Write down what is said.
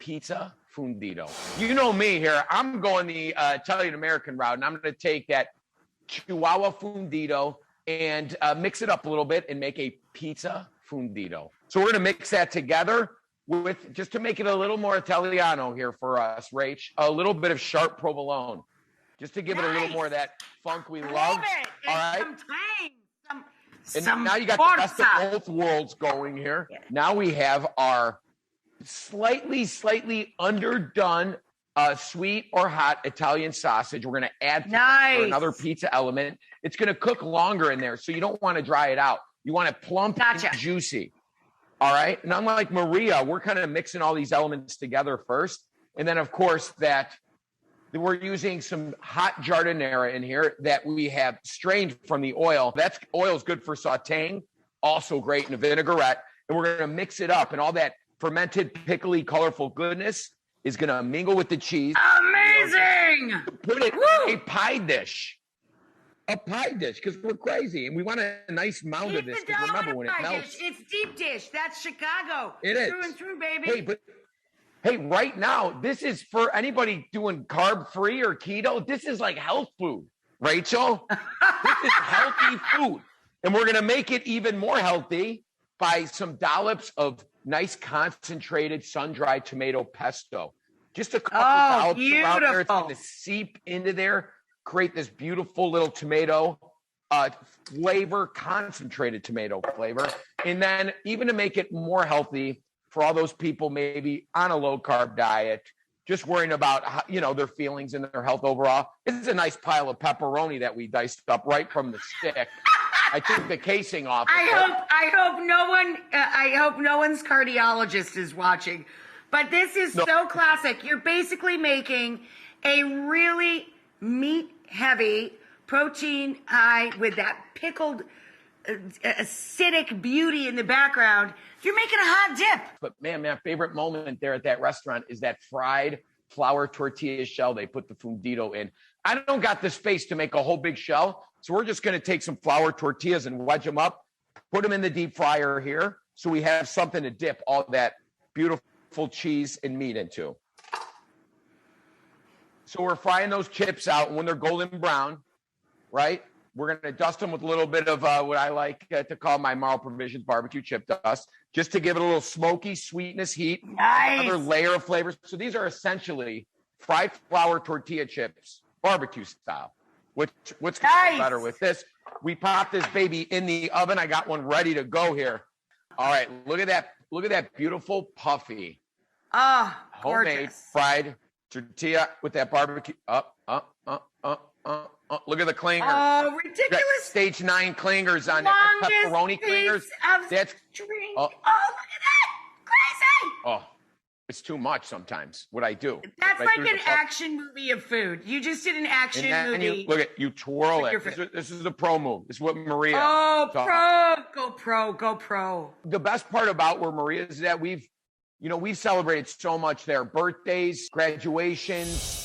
pizza fundido. You know me here. I'm going the Italian-American route, and I'm going to take that Chihuahua fundido and mix it up a little bit and make a pizza fundido. So we're going to mix that together with, just to make it a little more Italiano here for us, Rach, a little bit of sharp provolone, just to give it a little more of that funk we love. Love it. All right. Some tang. And now you got the best of both worlds going here. Yeah. Now we have our slightly underdone sweet or hot Italian sausage. We're going to add another pizza element. It's going to cook longer in there, so you don't want to dry it out. You want it plump and juicy. All right? And unlike Maria, we're kind of mixing all these elements together first. And then, of course, we're using some hot giardiniera in here that we have strained from the oil. That oil is good for sauteing, also great in a vinaigrette. And we're going to mix it up. And all that fermented, pickly, colorful goodness is going to mingle with the cheese. Amazing! Put it in a pie dish. A pie dish, because we're crazy. And we want a nice mound of this. Because remember, when it melts. It's deep dish. That's Chicago. It is. Through and through, baby. Hey, right now, this is for anybody doing carb-free or keto. This is like health food, Rachel. This is healthy food. And we're going to make it even more healthy by some dollops of nice concentrated sun-dried tomato pesto. Just a couple dollops around there. It's going to seep into there, create this beautiful little tomato flavor, concentrated tomato flavor. And then even to make it more healthy for all those people maybe on a low-carb diet, just worrying about their feelings and their health overall. This is a nice pile of pepperoni that we diced up right from the stick. I took the casing off. I hope no one's cardiologist is watching, but this is so classic. You're basically making a really meat-heavy, protein-high with that pickled, acidic beauty in the background. You're making a hot dip. But man, my favorite moment there at that restaurant is that fried flour tortilla shell they put the fundido in. I don't got the space to make a whole big shell, so we're just going to take some flour tortillas and wedge them up, put them in the deep fryer here, so we have something to dip all that beautiful cheese and meat into. So we're frying those chips out, and when they're golden brown, right, we're going to dust them with a little bit of what I like to call my Mauro Provisions barbecue chip dust, just to give it a little smoky sweetness, heat, another layer of flavors. So these are essentially fried flour tortilla chips, barbecue style. What's going to be better with this? We pop this baby in the oven. I got one ready to go here. All right, look at that. Look at that beautiful puffy. Homemade fried tortilla with that barbecue. Look at the clinger. Oh, ridiculous. Stage 9 clingers on it. Pepperoni clingers. That's string. Oh, look at that. Crazy. Oh, it's too much sometimes, what I do. That's like an action movie of food. You just did an action movie. You twirl it. This is a pro move. This is what Maria. Oh, go pro. The best part about where Maria is that we've celebrated so much there. Birthdays, graduations,